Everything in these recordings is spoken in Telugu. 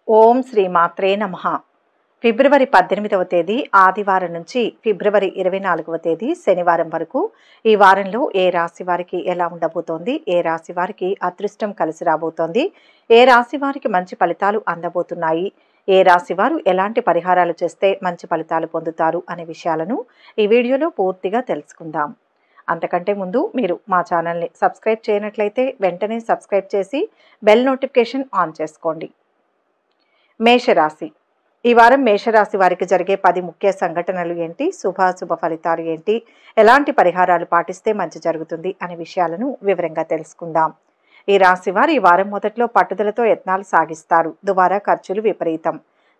ఓం శ్రీ మాత్రే నమః. ఫిబ్రవరి 18వ తేదీ ఆదివారం నుంచి ఫిబ్రవరి 24వ తేదీ శనివారం వరకు ఈ వారంలో ఏ రాశి వారికి ఎలా ఉండబోతోంది, ఏ రాశి వారికి అదృష్టం కలిసి రాబోతోంది, ఏ రాశి వారికి మంచి ఫలితాలు అందబోతున్నాయి, ఏ రాశి వారు ఎలాంటి పరిహారాలు చేస్తే మంచి ఫలితాలు పొందుతారు అనే విషయాలను ఈ వీడియోలో పూర్తిగా తెలుసుకుందాం. అంతకంటే ముందు మీరు మా ఛానల్ని సబ్స్క్రైబ్ చేయనట్లయితే వెంటనే సబ్స్క్రైబ్ చేసి బెల్ నోటిఫికేషన్ ఆన్ చేసుకోండి. మేషరాశి. ఈ వారం మేషరాశి వారికి జరిగే 10 ముఖ్య సంఘటనలు ఏంటి, శుభాశుభ ఫలితాలు ఏంటి, ఎలాంటి పరిహారాలు పాటిస్తే మంచి జరుగుతుంది అనే విషయాలను వివరంగా తెలుసుకుందాం. ఈ రాశి వారు ఈ వారం మొదట్లో పట్టుదలతో యత్నాలు సాగిస్తారు. దుబారా ఖర్చులు విపరీతం.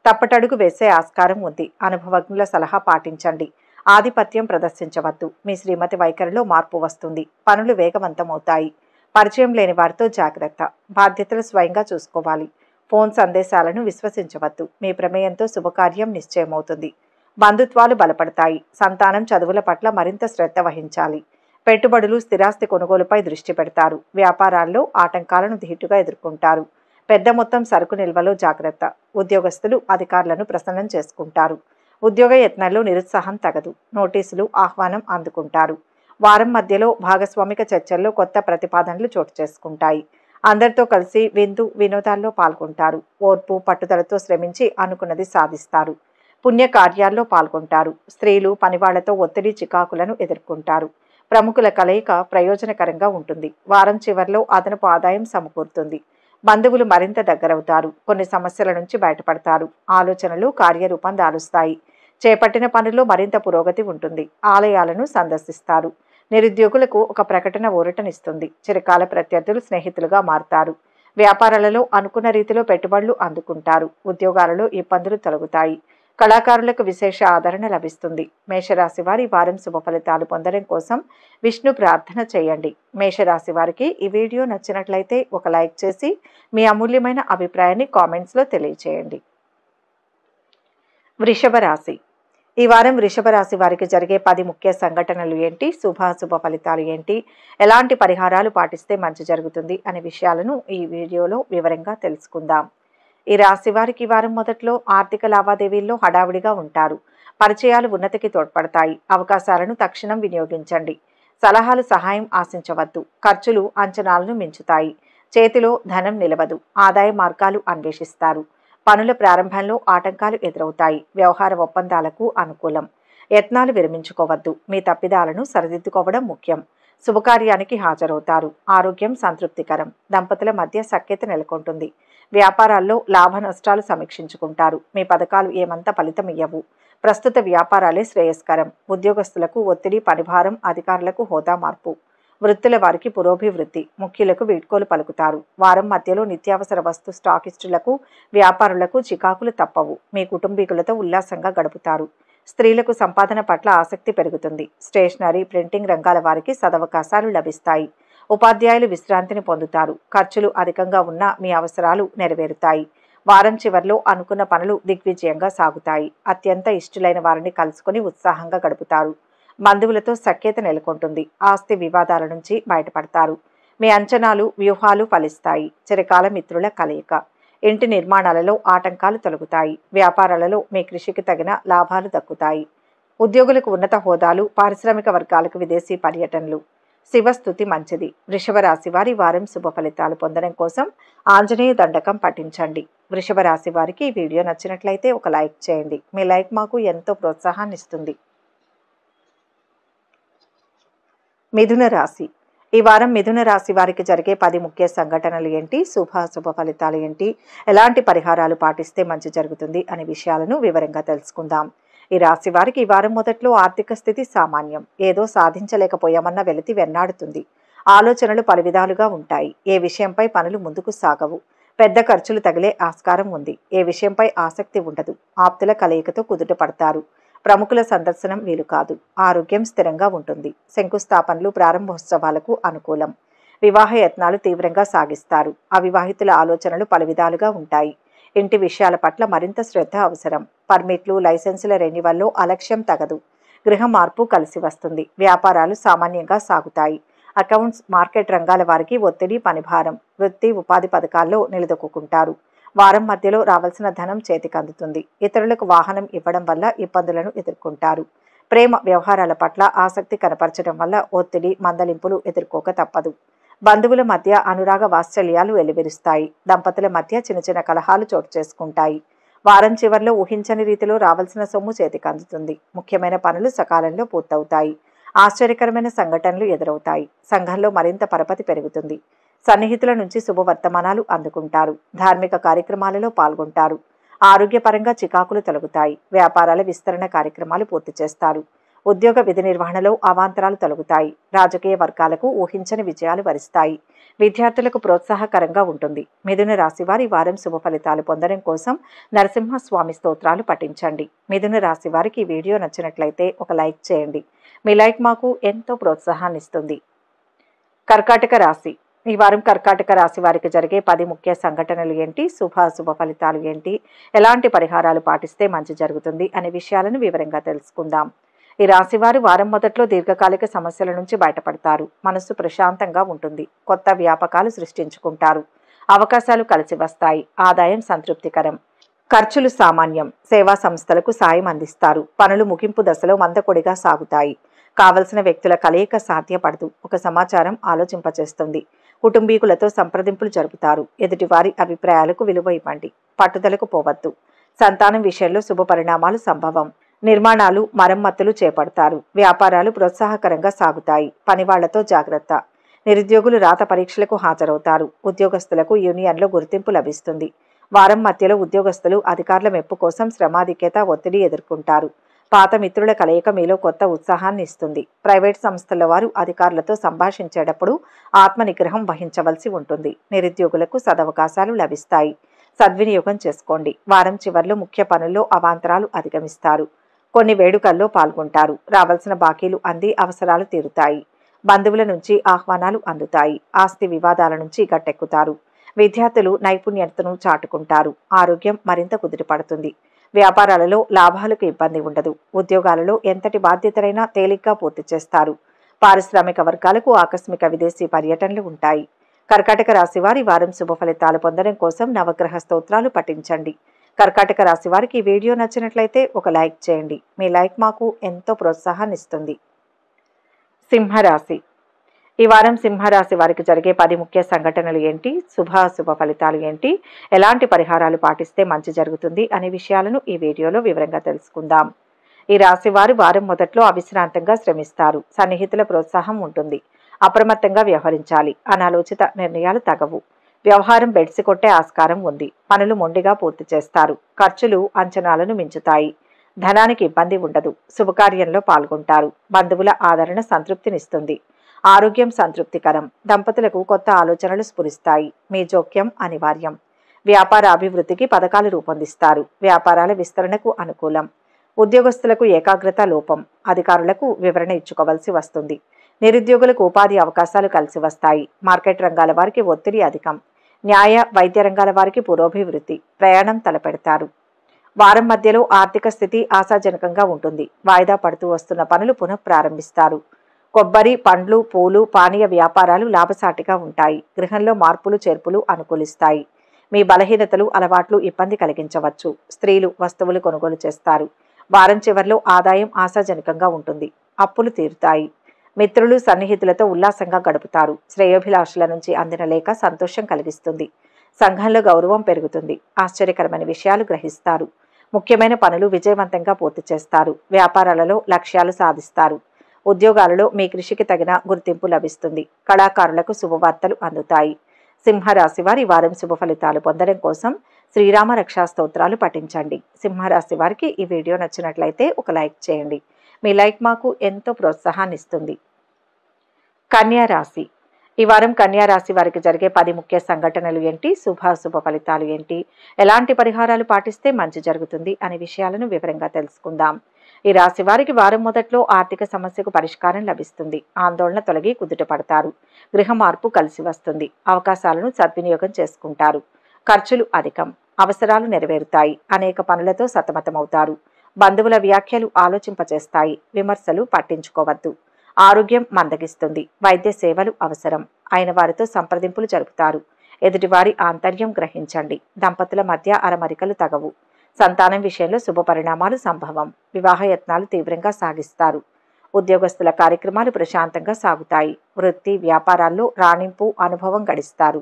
తప్పటడుగు వేసే ఆస్కారం ఉంది. అనుభవజ్ఞుల సలహా పాటించండి. ఆధిపత్యం ప్రదర్శించవద్దు. మీ శ్రీమతి వైఖరిలో మార్పు వస్తుంది. పనులు వేగవంతమవుతాయి. పరిచయం లేని వారితో జాగ్రత్త. బాధ్యతలు స్వయంగా చూసుకోవాలి. ఫోన్ సందేశాలను విశ్వసించవద్దు. మీ ప్రమేయంతో శుభకార్యం నిశ్చయమవుతుంది. బంధుత్వాలు బలపడతాయి. సంతానం చదువుల పట్ల మరింత శ్రద్ధ వహించాలి. పెట్టుబడులు, స్థిరాస్తి కొనుగోలుపై దృష్టి పెడతారు. వ్యాపారాల్లో ఆటంకాలను ధీటుగా ఎదుర్కొంటారు. పెద్ద మొత్తం సరుకు నిల్వలో జాగ్రత్త. ఉద్యోగస్తులు అధికారులను ప్రసన్నం చేసుకుంటారు. ఉద్యోగ యత్నాల్లో నిరుత్సాహం తగదు. నోటీసులు, ఆహ్వానం అందుకుంటారు. వారం మధ్యలో భాగస్వామిక చర్చల్లో కొత్త ప్రతిపాదనలు చోటు చేసుకుంటాయి. అందరితో కలిసి విందు వినోదాల్లో పాల్గొంటారు. ఓర్పు పట్టుదలతో శ్రమించి అనుకున్నది సాధిస్తారు. పుణ్యకార్యాల్లో పాల్గొంటారు. స్త్రీలు పనివాళ్లతో ఒత్తిడి చికాకులను ఎదుర్కొంటారు. ప్రముఖుల కలయిక ప్రయోజనకరంగా ఉంటుంది. వారం చివర్లో అదనపు ఆదాయం సమకూరుతుంది. బంధువులు మరింత దగ్గరవుతారు. కొన్ని సమస్యల నుంచి బయటపడతారు. ఆలోచనలు కార్యరూపం దాలుస్తాయి. చేపట్టిన పనుల్లో మరింత పురోగతి ఉంటుంది. ఆలయాలను సందర్శిస్తారు. నిరుద్యోగులకు ఒక ప్రకటన ఊరటనిస్తుంది. చిరకాల ప్రత్యర్థులు స్నేహితులుగా మారుతారు. వ్యాపారాలలో అనుకున్న రీతిలో పెట్టుబడులు అందుకుంటారు. ఉద్యోగాలలో ఇబ్బందులు తొలగుతాయి. కళాకారులకు విశేష ఆదరణ లభిస్తుంది. మేషరాశి వారి వారం శుభ ఫలితాలు పొందడం కోసం విష్ణు ప్రార్థన చేయండి. మేషరాశి వారికి ఈ వీడియో నచ్చినట్లయితే ఒక లైక్ చేసి మీ అమూల్యమైన అభిప్రాయాన్ని కామెంట్స్లో తెలియచేయండి. వృషభ రాశి. ఈ వారం వృషభ రాశి వారికి జరిగే 10 ముఖ్య సంఘటనలు ఏంటి, శుభాశుభ ఫలితాలు ఏంటి, ఎలాంటి పరిహారాలు పాటిస్తే మంచి జరుగుతుంది అనే విషయాలను ఈ వీడియోలో వివరంగా తెలుసుకుందాం. ఈ రాశి వారికి ఈ వారం మొదట్లో ఆర్థిక లావాదేవీల్లో హడావిడిగా ఉంటారు. పరిచయాలు ఉన్నతికి తోడ్పడతాయి. అవకాశాలను తక్షణం వినియోగించండి. సలహాలు సహాయం ఆశించవద్దు. ఖర్చులు అంచనాలను మించుతాయి. చేతిలో ధనం నిలవదు. ఆదాయ మార్గాలు అన్వేషిస్తారు. పనుల ప్రారంభంలో ఆటంకాలు ఎదురవుతాయి. వ్యవహార ఒప్పందాలకు అనుకూలం. యత్నాలు విరమించుకోవద్దు. మీ తప్పిదాలను సరిదిద్దుకోవడం ముఖ్యం. శుభకార్యానికి హాజరవుతారు. ఆరోగ్యం సంతృప్తికరం. దంపతుల మధ్య సఖ్యత నెలకొంటుంది. వ్యాపారాల్లో లాభ నష్టాలు సమీక్షించుకుంటారు. మీ పథకాలు ఏమంత ఫలితం ఇయ్యవు. ప్రస్తుత వ్యాపారాలే శ్రేయస్కరం. ఉద్యోగస్తులకు ఒత్తిడి, పనిభారం, అధికారులకు హోదా మార్పు. వృత్తుల వారికి పురోభివృద్ధి. ముఖ్యులకు వీడ్కోలు పలుకుతారు. వారం మధ్యలో నిత్యావసర వస్తు స్టాకిస్టులకు, వ్యాపారులకు చికాకులు తప్పవు. మీ కుటుంబీకులతో ఉల్లాసంగా గడుపుతారు. స్త్రీలకు సంపాదన పట్ల ఆసక్తి పెరుగుతుంది. స్టేషనరీ, ప్రింటింగ్ రంగాల వారికి సదవకాశాలు లభిస్తాయి. ఉపాధ్యాయులు విశ్రాంతిని పొందుతారు. ఖర్చులు అధికంగా ఉన్నా మీ అవసరాలు నెరవేరుతాయి. వారం చివర్లో అనుకున్న పనులు దిగ్విజయంగా సాగుతాయి. అత్యంత ఇష్టులైన వారిని కలుసుకుని ఉత్సాహంగా గడుపుతారు. బంధువులతో సఖ్యత నెలకొంటుంది. ఆస్తి వివాదాల నుంచి బయటపడతారు. మీ అంచనాలు, వ్యూహాలు ఫలిస్తాయి. చిరకాల మిత్రుల కలయిక. ఇంటి నిర్మాణాలలో ఆటంకాలు తొలగుతాయి. వ్యాపారాలలో మీ కృషికి తగిన లాభాలు దక్కుతాయి. ఉద్యోగులకు ఉన్నత హోదాలు, పారిశ్రామిక వర్గాలకు విదేశీ పర్యటనలు. శివస్థుతి మంచిది. వృషభ రాశి వారి వారం శుభ ఫలితాలు పొందడం కోసం ఆంజనేయ దండకం పఠించండి. వృషభ రాశి వారికి ఈ వీడియో నచ్చినట్లయితే ఒక లైక్ చేయండి. మీ లైక్ మాకు ఎంతో ప్రోత్సాహాన్ని ఇస్తుంది. మిథున రాశి. ఈ వారం మిథున రాశి వారికి జరిగే 10 ముఖ్య సంఘటనలు ఏంటి, శుభాశుభ ఫలితాలు ఏంటి, ఎలాంటి పరిహారాలు పాటిస్తే మంచి జరుగుతుంది అనే విషయాలను వివరంగా తెలుసుకుందాం. ఈ రాశి వారికి ఈ వారం మొదట్లో ఆర్థిక స్థితి సామాన్యం. ఏదో సాధించలేకపోయామన్న వెలితి వెన్నాడుతుంది. ఆలోచనలు పలు విధాలుగా ఉంటాయి. ఏ విషయంపై పనులు ముందుకు సాగవు. పెద్ద ఖర్చులు తగిలే ఆస్కారం ఉంది. ఏ విషయంపై ఆసక్తి ఉండదు. ఆప్తుల కలయికతో కుదుట పడతారు. ప్రముఖుల సందర్శనం వీలు కాదు. ఆరోగ్యం స్థిరంగా ఉంటుంది. శంకుస్థాపనలు, ప్రారంభోత్సవాలకు అనుకూలం. వివాహ యత్నాలు తీవ్రంగా సాగిస్తారు. అవివాహితుల ఆలోచనలు పలు విధాలుగా ఉంటాయి. ఇంటి విషయాల పట్ల మరింత శ్రద్ధ అవసరం. పర్మిట్లు, లైసెన్సుల రెన్యువల్లో అలక్ష్యం తగదు. గృహ మార్పు కలిసి వస్తుంది. వ్యాపారాలు సామాన్యంగా సాగుతాయి. అకౌంట్స్, మార్కెట్ రంగాల వారికి ఒత్తిడి, పనిభారం. వృత్తి, ఉపాధి పథకాల్లో నిలదొక్కుంటారు. వారం మధ్యలో రావాల్సిన ధనం చేతికి అందుతుంది. ఇతరులకు వాహనం ఇవ్వడం వల్ల ఇబ్బందులను ఎదుర్కొంటారు. ప్రేమ వ్యవహారాల పట్ల ఆసక్తి కనపరచడం వల్ల ఒత్తిడి, మందలింపులు ఎదుర్కోక తప్పదు. బంధువుల మధ్య అనురాగ వాత్సల్యాలు వెలువరిస్తాయి. దంపతుల మధ్య చిన్న చిన్న కలహాలు చోటు చేసుకుంటాయి. వారం చివర్లో ఊహించని రీతిలో రావాల్సిన సొమ్ము చేతికి అందుతుంది. ముఖ్యమైన పనులు సకాలంలో పూర్తవుతాయి. ఆశ్చర్యకరమైన సంఘటనలు ఎదురవుతాయి. సంఘంలో మరింత పరపతి పెరుగుతుంది. సన్నిహితుల నుంచి శుభవర్తమానాలు అందుకుంటారు. ధార్మిక కార్యక్రమాలలో పాల్గొంటారు. ఆరోగ్యపరంగా చికాకులు తొలగుతాయి. వ్యాపారాల విస్తరణ కార్యక్రమాలు పూర్తి చేస్తారు. ఉద్యోగ విధి నిర్వహణలో అవాంతరాలు తొలగుతాయి. రాజకీయ వర్గాలకు ఊహించని విజయాలు వరిస్తాయి. విద్యార్థులకు ప్రోత్సాహకరంగా ఉంటుంది. మిథున రాశి వారి వారం శుభ ఫలితాలు పొందడం కోసం నరసింహస్వామి స్తోత్రాలు పఠించండి. మిథున రాశి వారికి ఈ వీడియో నచ్చినట్లయితే ఒక లైక్ చేయండి. మీ లైక్ మాకు ఎంతో ప్రోత్సాహాన్ని ఇస్తుంది. కర్కాటక రాశి. ఈ వారం కర్కాటక రాశి వారికి జరిగే 10 ముఖ్య సంఘటనలు ఏంటి, శుభ ఫలితాలు ఏంటి, ఎలాంటి పరిహారాలు పాటిస్తే మంచి జరుగుతుంది అనే విషయాలను వివరంగా తెలుసుకుందాం. ఈ రాశి వారు వారం మొదట్లో దీర్ఘకాలిక సమస్యల నుంచి బయటపడతారు. మనస్సు ప్రశాంతంగా ఉంటుంది. కొత్త వ్యాపకాలు సృష్టించుకుంటారు. అవకాశాలు కలిసి వస్తాయి. ఆదాయం సంతృప్తికరం. ఖర్చులు సామాన్యం. సేవా సంస్థలకు సాయం అందిస్తారు. పనులు ముగింపు దశలో మందకొడిగా సాగుతాయి. కావలసిన వ్యక్తుల కలయిక సాధ్యపడదు. ఒక సమాచారం ఆలోచింపచేస్తుంది. కుటుంబీకులతో సంప్రదింపులు జరుపుతారు. ఎదుటివారి అభిప్రాయాలకు విలువ ఇవ్వండి. పట్టుదలకు పోవద్దు. సంతానం విషయంలో శుభ పరిణామాలు సంభవం. నిర్మాణాలు, మరమ్మతులు చేపడతారు. వ్యాపారాలు ప్రోత్సాహకరంగా సాగుతాయి. పనివాళ్లతో జాగ్రత్త. నిరుద్యోగులు రాత పరీక్షలకు హాజరవుతారు. ఉద్యోగస్తులకు యూనియన్లో గుర్తింపు లభిస్తుంది. వారం మధ్యలో ఉద్యోగస్తులు అధికారుల మెప్పు కోసం శ్రమాధిక్యత, ఒత్తిడి ఎదుర్కొంటారు. పాత మిత్రుల కలయిక మీలో కొత్త ఉత్సాహాన్ని ఇస్తుంది. ప్రైవేట్ సంస్థల వారు అధికారులతో సంభాషించేటప్పుడు ఆత్మ నిగ్రహం వహించవలసి ఉంటుంది. నిరుద్యోగులకు సదవకాశాలు లభిస్తాయి. సద్వినియోగం చేసుకోండి. వారం చివర్లో ముఖ్య పనుల్లో అవాంతరాలు అధిగమిస్తారు. కొన్ని వేడుకల్లో పాల్గొంటారు. రావాల్సిన బాకీలు అంది అవసరాలు తీరుతాయి. బంధువుల నుంచి ఆహ్వానాలు అందుతాయి. ఆస్తి వివాదాల నుంచి గట్టెక్కుతారు. విద్యార్థులు నైపుణ్యతను చాటుకుంటారు. ఆరోగ్యం మరింత కుదిరిపడుతుంది. వ్యాపారాలలో లాభాలకు ఇబ్బంది ఉండదు. ఉద్యోగాలలో ఎంతటి బాధ్యతలైనా తేలిగ్గా పూర్తి చేస్తారు. పారిశ్రామిక వర్గాలకు ఆకస్మిక విదేశీ పర్యటనలు ఉంటాయి. కర్కాటక రాశి వారి వారం శుభ ఫలితాలు పొందడం కోసం నవగ్రహ స్తోత్రాలు పఠించండి. కర్కాటక రాశి వారికి ఈ వీడియో నచ్చినట్లయితే ఒక లైక్ చేయండి. మీ లైక్ మాకు ఎంతో ప్రోత్సాహాన్ని ఇస్తుంది. సింహరాశి. ఈ వారం సింహరాశి వారికి జరిగే 10 ముఖ్య సంఘటనలు ఏంటి, శుభ ఫలితాలు ఏంటి, ఎలాంటి పరిహారాలు పాటిస్తే మంచి జరుగుతుంది అనే విషయాలను ఈ వీడియోలో వివరంగా తెలుసుకుందాం. ఈ రాశి వారు వారం మొదట్లో అవిశ్రాంతంగా శ్రమిస్తారు. సన్నిహితుల ప్రోత్సాహం ఉంటుంది. అప్రమత్తంగా వ్యవహరించాలి. అనాలోచిత నిర్ణయాలు తగవు. వ్యవహారం బెడ్సి కొట్టే ఆస్కారం ఉంది. పనులు మొండిగా పూర్తి చేస్తారు. ఖర్చులు అంచనాలను మించుతాయి. ధనానికి ఇబ్బంది ఉండదు. శుభకార్యంలో పాల్గొంటారు. బంధువుల ఆదరణ సంతృప్తినిస్తుంది. ఆరోగ్యం సంతృప్తికరం. దంపతులకు కొత్త ఆలోచనలు స్ఫురిస్తాయి. మీ జోక్యం అనివార్యం. వ్యాపార అభివృద్ధికి పథకాలు రూపొందిస్తారు. వ్యాపారాల విస్తరణకు అనుకూలం. ఉద్యోగస్తులకు ఏకాగ్రత లోపం. అధికారులకు వివరణ ఇచ్చుకోవలసి వస్తుంది. నిరుద్యోగులకు ఉపాధి అవకాశాలు కలిసి వస్తాయి. మార్కెట్ రంగాల వారికి ఒత్తిడి అధికం. న్యాయ, వైద్య రంగాల వారికి పురోభివృద్ధి. ప్రయాణం తలపెడతారు. వారం మధ్యలో ఆర్థిక స్థితి ఆశాజనకంగా ఉంటుంది. వాయిదా పడుతూ వస్తున్న పనులు పునః ప్రారంభిస్తారు. కొబ్బరి, పండ్లు, పూలు, పానీయ వ్యాపారాలు లాభసాటిగా ఉంటాయి. గృహంలో మార్పులు చేర్పులు అనుకూలిస్తాయి. మీ బలహీనతలు, అలవాట్లు ఇబ్బంది కలిగించవచ్చు. స్త్రీలు వస్తువులు కొనుగోలు చేస్తారు. వారం చివర్లో ఆదాయం ఆశాజనకంగా ఉంటుంది. అప్పులు తీరుతాయి. మిత్రులు, సన్నిహితులతో ఉల్లాసంగా గడుపుతారు. శ్రేయోభిలాషుల నుంచి అందిన లేఖ సంతోషం కలిగిస్తుంది. సంఘంలో గౌరవం పెరుగుతుంది. ఆశ్చర్యకరమైన విషయాలు గ్రహిస్తారు. ముఖ్యమైన పనులు విజయవంతంగా పూర్తి చేస్తారు. వ్యాపారాలలో లక్ష్యాలు సాధిస్తారు. ఉద్యోగాలలో మీ కృషికి తగిన గుర్తింపు లభిస్తుంది. కళాకారులకు శుభవార్తలు అందుతాయి. సింహరాశి వారి వారం శుభ ఫలితాలు పొందడం కోసం శ్రీరామ రక్షా స్తోత్రాలు పఠించండి. సింహరాశి వారికి ఈ వీడియో నచ్చినట్లయితే ఒక లైక్ చేయండి. మీ లైక్ మాకు ఎంతో ప్రోత్సాహాన్ని ఇస్తుంది. కన్యా రాశి. ఈ వారం కన్యా రాశి వారికి జరిగే 10 ముఖ్య సంఘటనలు ఏంటి, శుభ ఫలితాలు ఏంటి, ఎలాంటి పరిహారాలు పాటిస్తే మంచి జరుగుతుంది అనే విషయాలను వివరంగా తెలుసుకుందాం. ఈ రాశి వారికి వారం మొదట్లో ఆర్థిక సమస్యకు పరిష్కారం లభిస్తుంది. ఆందోళన తొలగి కుదుట పడతారు. గృహ మార్పు కలిసి వస్తుంది. అవకాశాలను సద్వినియోగం చేసుకుంటారు. ఖర్చులు అధికం. అవసరాలు నెరవేరుతాయి. అనేక పనులతో సతమతమవుతారు. బంధువుల వ్యాఖ్యలు ఆలోచింపచేస్తాయి. విమర్శలు పట్టించుకోవద్దు. ఆరోగ్యం మందగిస్తుంది. వైద్య సేవలు అవసరం. అయిన వారితో సంప్రదింపులు జరుపుతారు. ఎదుటివారి ఆంతర్యం గ్రహించండి. దంపతుల మధ్య అరమరికలు తగవు. సంతానం విషయంలో శుభ పరిణామాలు సంభవం. వివాహ యత్నాలు తీవ్రంగా సాగిస్తారు. ఉద్యోగస్తుల కార్యక్రమాలు ప్రశాంతంగా సాగుతాయి. వృత్తి వ్యాపారాల్లో రాణింపు అనుభవం గడిస్తారు.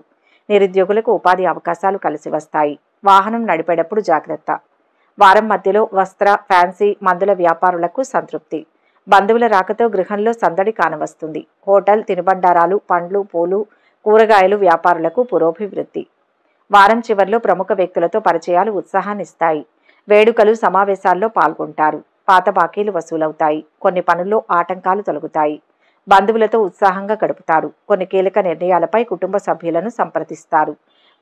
నిరుద్యోగులకు ఉపాధి అవకాశాలు కలిసి వస్తాయి. వాహనం నడిపేటప్పుడు జాగ్రత్త. వారం మధ్యలో వస్త్ర, ఫ్యాన్సీ, మందుల వ్యాపారులకు సంతృప్తి. బంధువుల రాకతో గృహంలో సందడి కానవస్తుంది. హోటల్, తినుబండారాలు, పండ్లు, పూలు, కూరగాయలు వ్యాపారులకు పురోభివృద్ధి. వారం చివర్లో ప్రముఖ వ్యక్తులతో పరిచయాలు ఉత్సాహాన్నిస్తాయి. వేడుకలు, సమావేశాల్లో పాల్గొంటారు. పాత బాకీలు వసూలవుతాయి. కొన్ని పనుల్లో ఆటంకాలు తొలగుతాయి. బంధువులతో ఉత్సాహంగా గడుపుతారు. కొన్ని కీలక నిర్ణయాలపై కుటుంబ సభ్యులను సంప్రదిస్తారు.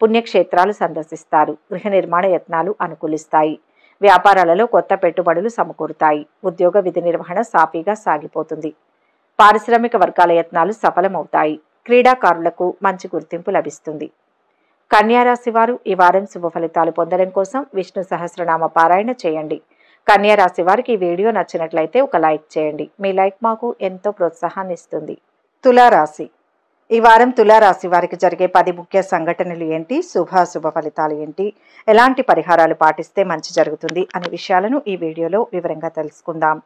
పుణ్యక్షేత్రాలు సందర్శిస్తారు. గృహ నిర్మాణ యత్నాలు అనుకూలిస్తాయి. వ్యాపారాలలో కొత్త పెట్టుబడులు సమకూరుతాయి. ఉద్యోగ విధి నిర్వహణ సాఫీగా సాగిపోతుంది. పారిశ్రామిక వర్గాల యత్నాలు సఫలమవుతాయి. క్రీడాకారులకు మంచి గుర్తింపు లభిస్తుంది. కన్యారాశి వారు ఈ వారం శుభ ఫలితాలు పొందడం కోసం విష్ణు సహస్రనామ పారాయణ చేయండి. కన్యారాశి వారికి ఈ వీడియో నచ్చినట్లయితే ఒక లైక్ చేయండి. మీ లైక్ మాకు ఎంతో ప్రోత్సాహాన్ని ఇస్తుంది. తులారాశి. ఈ వారం తులారాశి వారికి జరిగే 10 ముఖ్య సంఘటనలు ఏంటి, శుభ ఫలితాలు ఏంటి, ఎలాంటి పరిహారాలు పాటిస్తే మంచి జరుగుతుంది అనే విషయాలను ఈ వీడియోలో వివరంగా తెలుసుకుందాం.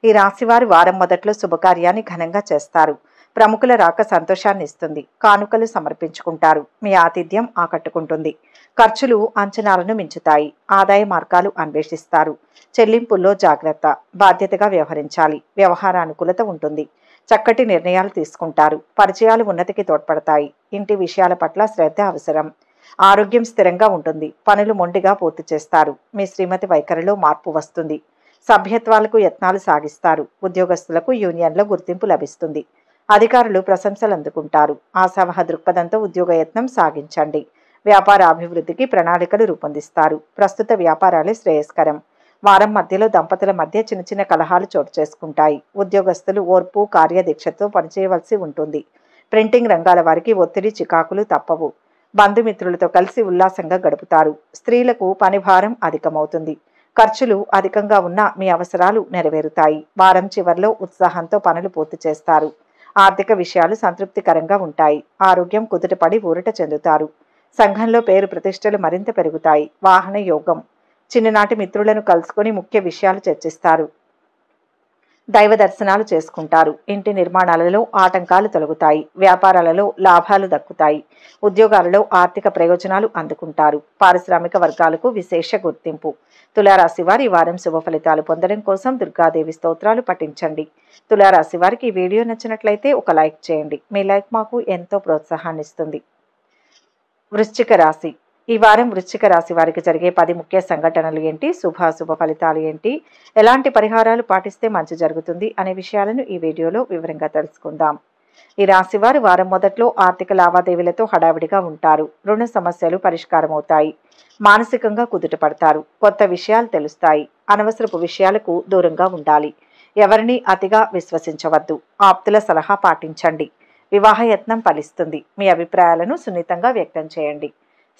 ఈ రాశివారు వారం మొదట్లో శుభకార్యాన్ని ఘనంగా చేస్తారు. ప్రముఖుల రాక సంతోషాన్ని ఇస్తుంది. కానుకలు సమర్పించుకుంటారు. మీ ఆతిథ్యం ఆకట్టుకుంటుంది. ఖర్చులు అంచనాలను మించుతాయి. ఆదాయ మార్గాలు అన్వేషిస్తారు. చెల్లింపుల్లో జాగ్రత్త. బాధ్యతగా వ్యవహరించాలి. వ్యవహార అనుకూలత ఉంటుంది. చక్కటి నిర్ణయాలు తీసుకుంటారు. పరిచయాలు ఉన్నతికి తోడ్పడతాయి. ఇంటి విషయాల పట్ల శ్రద్ధ అవసరం. ఆరోగ్యం స్థిరంగా ఉంటుంది. పనులు మొండిగా పూర్తి చేస్తారు. మీ శ్రీమతి వైఖరిలో మార్పు వస్తుంది. సభ్యత్వాలకు యత్నాలు సాగిస్తారు. ఉద్యోగస్తులకు యూనియన్లో గుర్తింపు లభిస్తుంది. అధికారులు ప్రశంసలు అందుకుంటారు. ఆశావహ దృక్పథంతో ఉద్యోగ యత్నం సాగించండి. వ్యాపార అభివృద్ధికి ప్రణాళికలు రూపొందిస్తారు. ప్రస్తుత వ్యాపారాలే శ్రేయస్కరం. వారం మధ్యలో దంపతుల మధ్య చిన్న చిన్న కలహాలు చోటు చేసుకుంటాయి. ఉద్యోగస్తులు ఓర్పు, కార్యదీక్షతో పనిచేయవలసి ఉంటుంది. ప్రింటింగ్ రంగాల వారికి ఒత్తిడి, చికాకులు తప్పవు. బంధుమిత్రులతో కలిసి ఉల్లాసంగా గడుపుతారు. స్త్రీలకు పని భారం అధికమవుతుంది. ఖర్చులు అధికంగా ఉన్నా మీ అవసరాలు నెరవేరుతాయి. వారం చివర్లో ఉత్సాహంతో పనులు పూర్తి చేస్తారు. ఆర్థిక విషయాలు సంతృప్తికరంగా ఉంటాయి. ఆరోగ్యం కుదుటపడి ఊరట చెందుతారు. సంఘంలో పేరు ప్రతిష్టలు మరింత పెరుగుతాయి. వాహన యోగం. చిన్ననాటి మిత్రులను కలుసుకొని ముఖ్య విషయాలు చర్చిస్తారు. దైవ దర్శనాలు చేసుకుంటారు. ఇంటి నిర్మాణాలలో ఆటంకాలు తొలగుతాయి. వ్యాపారాలలో లాభాలు దక్కుతాయి. ఉద్యోగాలలో ఆర్థిక ప్రయోజనాలు అందుకుంటారు. పారిశ్రామిక వర్గాలకు విశేష గుర్తింపు. తులారాశి వారి ఈ వారం శుభ ఫలితాలు పొందడం కోసం దుర్గాదేవి స్తోత్రాలు పఠించండి. తులారాశి వారికి ఈ వీడియో నచ్చినట్లయితే ఒక లైక్ చేయండి. మీ లైక్ మాకు ఎంతో ప్రోత్సాహాన్ని ఇస్తుంది. వృశ్చిక రాశి. ఈ వారం వృశ్చిక రాశి వారికి జరిగే 10 ముఖ్య సంఘటనలు ఏంటి, శుభ ఫలితాలు ఏంటి, ఎలాంటి పరిహారాలు పాటిస్తే మంచి జరుగుతుంది అనే విషయాలను ఈ వీడియోలో వివరంగా తెలుసుకుందాం. ఈ రాశి వారు వారం మొదట్లో ఆర్థిక లావాదేవీలతో హడావిడిగా ఉంటారు. రుణ సమస్యలు పరిష్కారం అవుతాయి. మానసికంగా కుదుట పడతారు. కొత్త విషయాలు తెలుస్తాయి. అనవసరపు విషయాలకు దూరంగా ఉండాలి. ఎవరిని అతిగా విశ్వసించవద్దు. ఆప్తుల సలహా పాటించండి. వివాహ యత్నం ఫలిస్తుంది. మీ అభిప్రాయాలను సున్నితంగా వ్యక్తం చేయండి.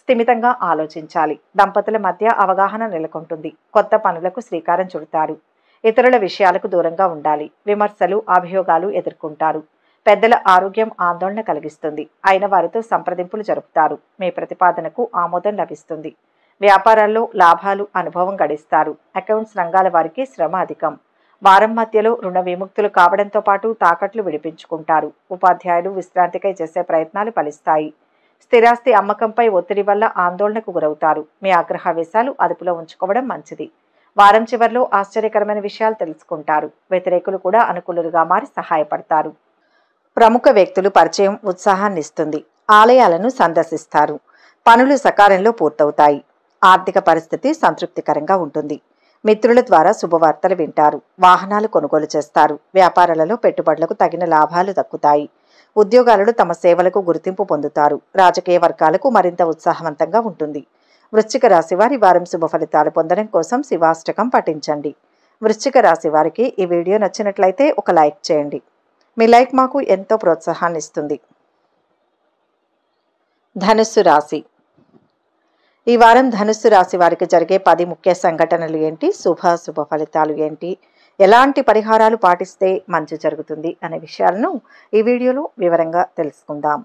స్థిమితంగా ఆలోచించాలి. దంపతుల మధ్య అవగాహన నెలకొంటుంది. కొత్త పనులకు శ్రీకారం చుడతారు. ఇతరుల విషయాలకు దూరంగా ఉండాలి. విమర్శలు, అభియోగాలు ఎదుర్కొంటారు. పెద్దల ఆరోగ్యం ఆందోళన కలిగిస్తుంది. అయిన వారితో సంప్రదింపులు జరుపుతారు. మీ ప్రతిపాదనకు ఆమోదం లభిస్తుంది. వ్యాపారాల్లో లాభాలు అనుభవం గడిస్తారు. అకౌంట్స్ రంగాల వారికి శ్రమ అధికం. వారం మధ్యలో రుణ విముక్తులు కావడంతో పాటు తాకట్లు విడిపించుకుంటారు. ఉపాధ్యాయులు విశ్రాంతికై చేసే ప్రయత్నాలు ఫలిస్తాయి. స్థిరాస్తి అమ్మకంపై ఒత్తిడి వల్ల ఆందోళనకు గురవుతారు. మీ ఆగ్రహావేశాలు అదుపులో ఉంచుకోవడం మంచిది. వారం చివర్లో ఆశ్చర్యకరమైన విషయాలు తెలుసుకుంటారు. వ్యతిరేకులు కూడా అనుకూలుగా మారి సహాయపడతారు. ప్రముఖ వ్యక్తులు పరిచయం ఉత్సాహాన్నిస్తుంది. ఆలయాలను సందర్శిస్తారు. పనులు సకాలంలో పూర్తవుతాయి. ఆర్థిక పరిస్థితి సంతృప్తికరంగా ఉంటుంది. మిత్రుల ద్వారా శుభవార్తలు వింటారు. వాహనాలు కొనుగోలు చేస్తారు. వ్యాపారాలలో పెట్టుబడులకు తగిన లాభాలు దక్కుతాయి. ఉద్యోగాలలో తమ సేవలకు గుర్తింపు పొందుతారు. రాజకీయ వర్గాలకు మరింత ఉత్సాహవంతంగా ఉంటుంది. వృశ్చిక రాశి వారి వారం శుభ ఫలితాలు పొందడం కోసం శివాష్టకం పఠించండి. వృశ్చిక రాశి వారికి ఈ వీడియో నచ్చినట్లయితే ఒక లైక్ చేయండి. మీ లైక్ మాకు ఎంతో ప్రోత్సాహాన్ని ఇస్తుంది. ధనుస్సు రాశి. ఈ వారం ధనుస్సు రాశి వారికి జరిగే 10 ముఖ్య సంఘటనలు ఏంటి, శుభ ఫలితాలు ఏంటి, ఎలాంటి పరిహారాలు పాటిస్తే మంచి జరుగుతుంది అనే విషయాలను ఈ వీడియోలో వివరంగా తెలుసుకుందాం.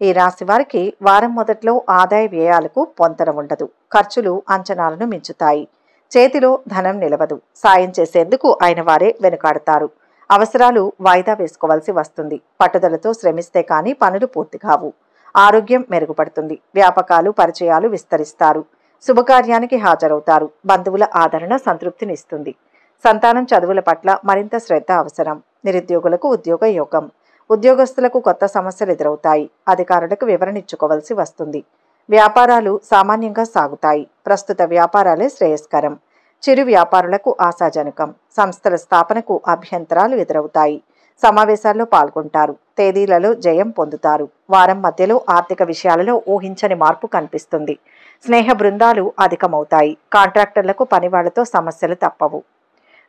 ఈ రాశి వారికి వారం మొదట్లో ఆదాయ వ్యయాలకు పొంతన ఉండదు. ఖర్చులు అంచనాలను మించుతాయి. చేతిలో ధనం నిలవదు. సాయం చేసేందుకు అయిన వారే వెనుకాడతారు. అవసరాలు వాయిదా వేసుకోవాల్సి వస్తుంది. పట్టుదలతో శ్రమిస్తే కానీ పనులు పూర్తి కావు. ఆరోగ్యం మెరుగుపడుతుంది. వ్యాపకాలు పరిచయాలు విస్తరిస్తారు. శుభకార్యానికి హాజరవుతారు. బంధువుల ఆదరణ సంతృప్తినిస్తుంది. సంతానం చదువుల పట్ల మరింత శ్రద్ధ అవసరం. నిరుద్యోగులకు ఉద్యోగ యోగం. ఉద్యోగస్తులకు కొత్త సమస్యలు ఎదురవుతాయి. అధికారులకు వివరణ ఇచ్చుకోవాల్సి వస్తుంది. వ్యాపారాలు సామాన్యంగా సాగుతాయి. ప్రస్తుత వ్యాపారాలే శ్రేయస్కరం. చిరు వ్యాపారులకు ఆశాజనకం. సంస్థల స్థాపనకు అభ్యంతరాలు ఎదురవుతాయి. సమావేశాల్లో పాల్గొంటారు. తేదీలలో జయం పొందుతారు. వారం మధ్యలో ఆర్థిక విషయాలలో ఊహించని మార్పు కనిపిస్తుంది. స్నేహ బృందాలు అధికమవుతాయి. కాంట్రాక్టర్లకు పనివాళ్లతో సమస్యలు తప్పవు.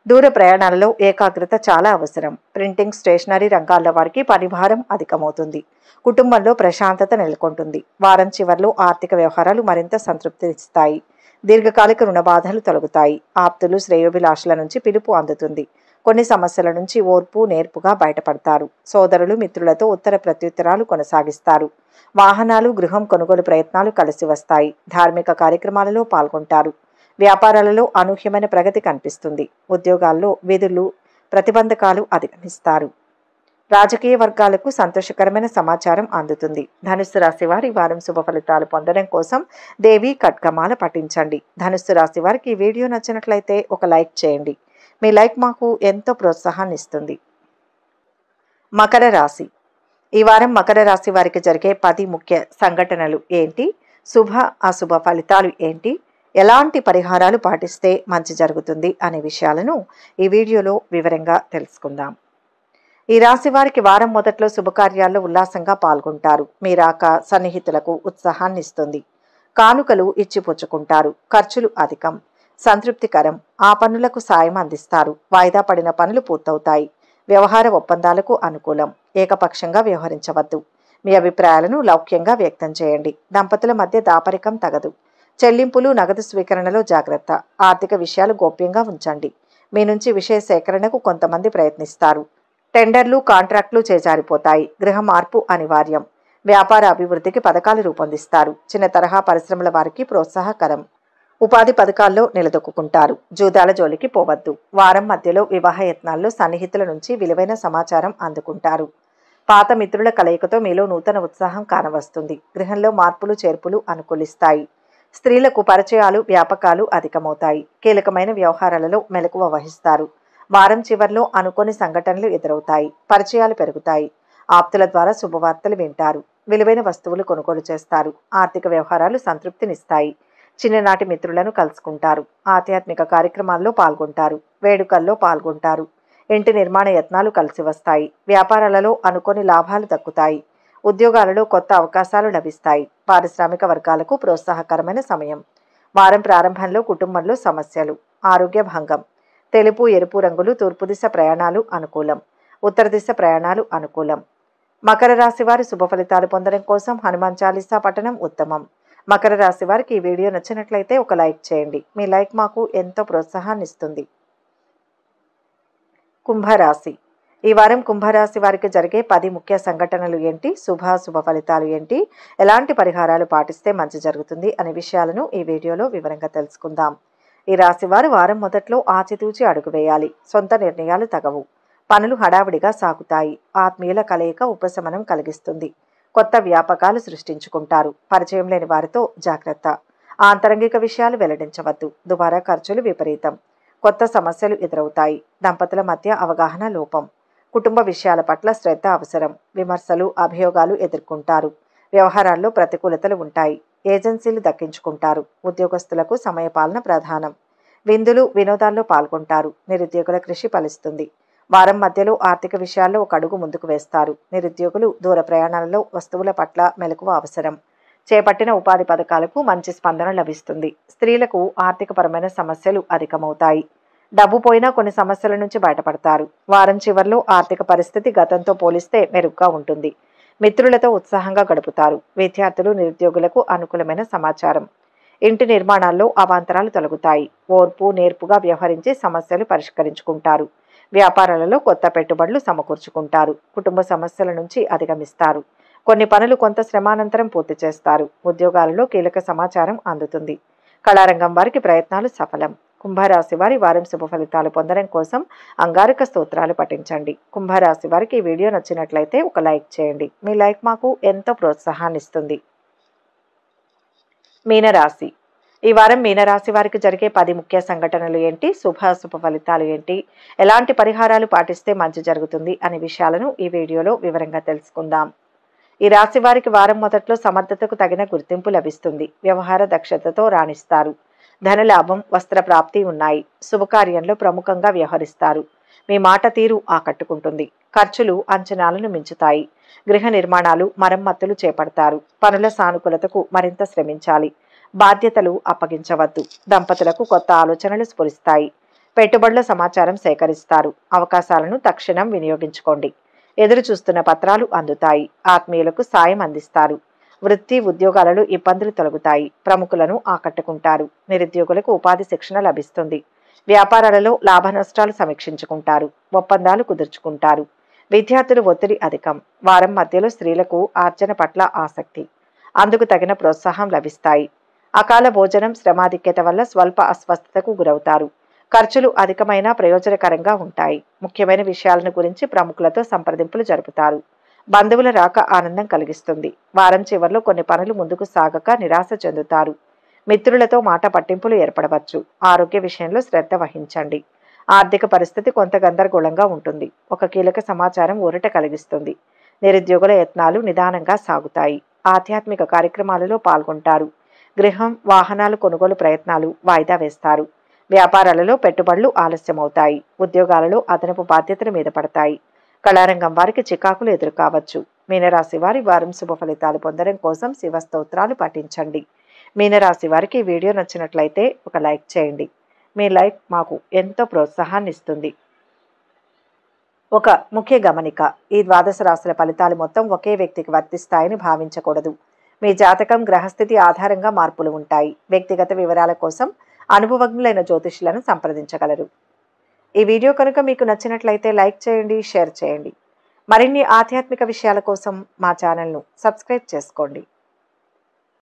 దూర ప్రయాణాలలో ఏకాగ్రత చాలా అవసరం. ప్రింటింగ్, స్టేషనరీ రంగాల్లో వారికి పనిభారం అధికమవుతుంది. కుటుంబంలో ప్రశాంతత నెలకొంటుంది. వారం చివర్లో ఆర్థిక వ్యవహారాలు మరింత సంతృప్తినిస్తాయి. దీర్ఘకాలిక రుణ బాధలు తొలగుతాయి. ఆప్తులు, శ్రేయోభిలాషుల నుంచి పిలుపు అందుతుంది. కొన్ని సమస్యల నుంచి ఓర్పు నేర్పుగా బయటపడతారు. సోదరులు, మిత్రులతో ఉత్తర ప్రత్యుత్తరాలు కొనసాగిస్తారు. వాహనాలు, గృహం కొనుగోలు ప్రయత్నాలు కలిసి వస్తాయి. ధార్మిక కార్యక్రమాలలో పాల్గొంటారు. వ్యాపారాలలో అనూహ్యమైన ప్రగతి కనిపిస్తుంది. ఉద్యోగాల్లో విధులు, ప్రతిబంధకాలు అధిగమిస్తారు. రాజకీయ వర్గాలకు సంతోషకరమైన సమాచారం అందుతుంది. ధనుస్సు రాశి వారి వారం శుభ ఫలితాలు పొందడం కోసం దేవి ఖడ్గమాల పఠించండి. ధనుస్సు రాశి వారికి ఈ వీడియో నచ్చినట్లయితే ఒక లైక్ చేయండి. మీ లైక్ మాకు ఎంతో ప్రోత్సాహాన్ని ఇస్తుంది. మకర రాశి. ఈ వారం మకర రాశి వారికి జరిగే 10 ముఖ్య సంఘటనలు ఏంటి? శుభ అశుభ ఫలితాలు ఏంటి? ఎలాంటి పరిహారాలు పాటిస్తే మంచి జరుగుతుంది అనే విషయాలను ఈ వీడియోలో వివరంగా తెలుసుకుందాం. ఈ రాశి వారికి వారం మొదట్లో శుభకార్యాల్లో ఉల్లాసంగా పాల్గొంటారు. మీ రాక సన్నిహితులకు ఉత్సాహాన్ని ఇస్తుంది. కానుకలు ఇచ్చిపుచ్చుకుంటారు. ఖర్చులు అధికం. సంతృప్తికరం. ఆ పనులకు సాయం అందిస్తారు. వాయిదా పడిన పనులు పూర్తవుతాయి. వ్యవహార ఒప్పందాలకు అనుకూలం. ఏకపక్షంగా వ్యవహరించవద్దు. మీ అభిప్రాయాలను లౌక్యంగా వ్యక్తం చేయండి. దంపతుల మధ్య దాపరికం తగదు. చెల్లింపులు, నగదు స్వీకరణలో జాగ్రత్త. ఆర్థిక విషయాలు గోప్యంగా ఉంచండి. మీ నుంచి విషయ సేకరణకు కొంతమంది ప్రయత్నిస్తారు. టెండర్లు, కాంట్రాక్టులు చేజారిపోతాయి. గృహ మార్పు అనివార్యం. వ్యాపార అభివృద్ధికి పథకాలు రూపొందిస్తారు. చిన్న తరహా పరిశ్రమల వారికి ప్రోత్సాహకరం. ఉపాధి పథకాల్లో నిలదొక్కుంటారు. జూదాల జోలికి పోవద్దు. వారం మధ్యలో వివాహ యత్నాల్లో సన్నిహితుల నుంచి విలువైన సమాచారం అందుకుంటారు. పాత మిత్రుల కలయికతో మీలో నూతన ఉత్సాహం కానవస్తుంది. గృహంలో మార్పులు చేర్పులు అనుకూలిస్తాయి. స్త్రీలకు పరిచయాలు, వ్యాపకాలు అధికమవుతాయి. కీలకమైన వ్యవహారాలలో మెలకువ వహిస్తారు. వారం చివర్లో అనుకోని సంఘటనలు ఎదురవుతాయి. పరిచయాలు పెరుగుతాయి. ఆప్తుల ద్వారా శుభవార్తలు వింటారు. విలువైన వస్తువులు కొనుగోలు చేస్తారు. ఆర్థిక వ్యవహారాలు సంతృప్తినిస్తాయి. చిన్ననాటి మిత్రులను కలుసుకుంటారు. ఆధ్యాత్మిక కార్యక్రమాల్లో పాల్గొంటారు. వేడుకల్లో పాల్గొంటారు. ఇంటి నిర్మాణ యత్నాలు కలిసి వస్తాయి. వ్యాపారాలలో అనుకోని లాభాలు దక్కుతాయి. ఉద్యోగాలలో కొత్త అవకాశాలు లభిస్తాయి. పారిశ్రామిక వర్గాలకు ప్రోత్సాహకరమైన సమయం. వారం ప్రారంభంలో కుటుంబంలో సమస్యలు. ఆరోగ్య భంగం. తెలుపు, ఎరుపు రంగులు తూర్పు దిశ ప్రయాణాలు అనుకూలం. ఉత్తర దిశ ప్రయాణాలు అనుకూలం. మకర రాశి వారి శుభ ఫలితాలు పొందడం కోసం హనుమాన్ చాలీసా పఠనం ఉత్తమం. మకర రాశి వారికి ఈ వీడియో నచ్చినట్లయితే ఒక లైక్ చేయండి. మీ లైక్ మాకు ఎంతో ప్రోత్సాహాన్ని ఇస్తుంది. కుంభరాశి. ఈ వారం కుంభరాశి వారికి జరిగే 10 ముఖ్య సంఘటనలు ఏంటి? శుభ ఫలితాలు ఏంటి? ఎలాంటి పరిహారాలు పాటిస్తే మంచి జరుగుతుంది అనే విషయాలను ఈ వీడియోలో వివరంగా తెలుసుకుందాం. ఈ రాశి వారు వారం మొదట్లో ఆచితూచి అడుగు వేయాలి. సొంత నిర్ణయాలు తగవు. పనులు హడావిడిగా సాగుతాయి. ఆత్మీయుల కలయిక ఉపశమనం కలిగిస్తుంది. కొత్త వ్యాపకాలు సృష్టించుకుంటారు. పరిచయం లేని వారితో జాగ్రత్త. ఆంతరంగిక విషయాలు వెల్లడించవద్దు. దుబారా ఖర్చులు విపరీతం. కొత్త సమస్యలు ఎదురవుతాయి. దంపతుల మధ్య అవగాహన లోపం. కుటుంబ విషయాల పట్ల శ్రద్ధ అవసరం. విమర్శలు, అభియోగాలు ఎదుర్కొంటారు. వ్యవహారాల్లో ప్రతికూలతలు ఉంటాయి. ఏజెన్సీలు దక్కించుకుంటారు. ఉద్యోగస్తులకు సమయపాలన ప్రధానం. విందులు, వినోదాల్లో పాల్గొంటారు. నిరుద్యోగుల కృషి ఫలిస్తుంది. వారం మధ్యలో ఆర్థిక విషయాల్లో ఒక అడుగు ముందుకు వేస్తారు. నిరుద్యోగులు దూర ప్రయాణాలలో వస్తువుల పట్ల మెలకువ అవసరం. చేపట్టిన ఉపాధి పథకాలకు మంచి స్పందన లభిస్తుంది. స్త్రీలకు ఆర్థికపరమైన సమస్యలు అధికమవుతాయి. డబ్బు పోయినా కొన్ని సమస్యల నుంచి బయటపడతారు. వారం చివర్లో ఆర్థిక పరిస్థితి గతంతో పోలిస్తే మెరుగ్గా ఉంటుంది. మిత్రులతో ఉత్సాహంగా గడుపుతారు. విద్యార్థులు, నిరుద్యోగులకు అనుకూలమైన సమాచారం. ఇంటి నిర్మాణాల్లో అవాంతరాలు తొలగుతాయి. ఓర్పు నేర్పుగా వ్యవహరించి సమస్యలు పరిష్కరించుకుంటారు. వ్యాపారాలలో కొత్త పెట్టుబడులు సమకూర్చుకుంటారు. కుటుంబ సమస్యల నుంచి అధిగమిస్తారు. కొన్ని పనులు కొంత శ్రమానంతరం పూర్తి చేస్తారు. ఉద్యోగాలలో కీలక సమాచారం అందుతుంది. కళారంగం వారికి ప్రయత్నాలు సఫలం. కుంభరాశి వారి వారం శుభ ఫలితాలు పొందడం కోసం అంగారక స్తోత్రాలు పఠించండి. కుంభరాశి వారికి ఈ వీడియో నచ్చినట్లయితే ఒక లైక్ చేయండి. మీ లైక్ మాకు ఎంతో ప్రోత్సాహాన్ని ఇస్తుంది. మీనరాశి. ఈ వారం మీనరాశి వారికి జరిగే 10 ముఖ్య సంఘటనలు ఏంటి, శుభాశుభ ఫలితాలు ఏంటి, ఎలాంటి పరిహారాలు పాటిస్తే మంచి జరుగుతుంది అనే విషయాలను ఈ వీడియోలో వివరంగా తెలుసుకుందాం. ఈ రాశి వారికి వారం మొదట్లో సమర్థతకు తగిన గుర్తింపు లభిస్తుంది. వ్యవహార దక్షతతో రాణిస్తారు. ధనలాభం, వస్త్ర ప్రాప్తి ఉన్నాయి. శుభకార్యంలో ప్రముఖంగా వ్యవహరిస్తారు. మీ మాట తీరు ఆకట్టుకుంటుంది. ఖర్చులు అంచనాలను మించుతాయి. గృహ నిర్మాణాలు, మరమ్మతులు చేపడతారు. పనుల సానుకూలతకు మరింత శ్రమించాలి. బాధ్యతలు అప్పగించవద్దు. దంపతులకు కొత్త ఆలోచనలు స్ఫురిస్తాయి. పెట్టుబడుల సమాచారం సేకరిస్తారు. అవకాశాలను తక్షణం వినియోగించుకోండి. ఎదురు చూస్తున్న పత్రాలు అందుతాయి. ఆత్మీయులకు సాయం అందిస్తారు. వృత్తి ఉద్యోగాలలో ఇబ్బందులు తొలగుతాయి. ప్రముఖులను ఆకట్టుకుంటారు. నిరుద్యోగులకు ఉపాధి శిక్షణ లభిస్తుంది. వ్యాపారాలలో లాభ నష్టాలు సమీక్షించుకుంటారు. ఒప్పందాలు కుదుర్చుకుంటారు. విద్యార్థులు ఒత్తిడి అధికం. వారం మధ్యలో స్త్రీలకు ఆర్జన పట్ల ఆసక్తి. అందుకు తగిన ప్రోత్సాహం లభిస్తాయి. అకాల భోజనం, శ్రమాధిక్యత వల్ల స్వల్ప అస్వస్థతకు గురవుతారు. ఖర్చులు అధికమైన ప్రయోజనకరంగా ఉంటాయి. ముఖ్యమైన విషయాలను గురించి ప్రముఖులతో సంప్రదింపులు జరుపుతారు. బంధువుల రాక ఆనందం కలిగిస్తుంది. వారం చివరిలో కొన్ని పనులు ముందుకు సాగక నిరాశ చెందుతారు. మిత్రులతో మాట పట్టింపులు ఏర్పడవచ్చు. ఆరోగ్య విషయంలో శ్రద్ధ వహించండి. ఆర్థిక పరిస్థితి కొంత గందరగోళంగా ఉంటుంది. ఒక కీలక సమాచారం ఊరట కలిగిస్తుంది. నిరుద్యోగుల యత్నాలు నిదానంగా సాగుతాయి. ఆధ్యాత్మిక కార్యక్రమాలలో పాల్గొంటారు. గృహం, వాహనాలు కొనుగోలు ప్రయత్నాలు వాయిదా వేస్తారు. వ్యాపారాలలో పెట్టుబడులు ఆలస్యమవుతాయి. ఉద్యోగాలలో అదనపు బాధ్యతల మీద పడతాయి. కళారంగం వారికి చికాకులు ఎదురు కావచ్చు. మీనరాశి వారి వారం శుభ ఫలితాలు పొందడం కోసం శివ స్తోత్రాలు పఠించండి. మీనరాశి వారికి ఈ వీడియో నచ్చినట్లయితే ఒక లైక్ చేయండి. మీ లైక్ మాకు ఎంతో ప్రోత్సాహాన్ని ఇస్తుంది. ఒక ముఖ్య గమనిక: ఈ 12 రాశుల ఫలితాలు మొత్తం ఒకే వ్యక్తికి వర్తిస్తాయని భావించకూడదు. మీ జాతకం, గ్రహస్థితి ఆధారంగా మార్పులు ఉంటాయి. వ్యక్తిగత వివరాల కోసం అనుభవజ్ఞులైన జ్యోతిష్యులను సంప్రదించగలరు. ఈ వీడియో కనుక మీకు నచ్చినట్లయితే లైక్ చేయండి, షేర్ చేయండి. మరిన్ని ఆధ్యాత్మిక విషయాల కోసం మా ఛానల్ను సబ్స్క్రైబ్ చేసుకోండి.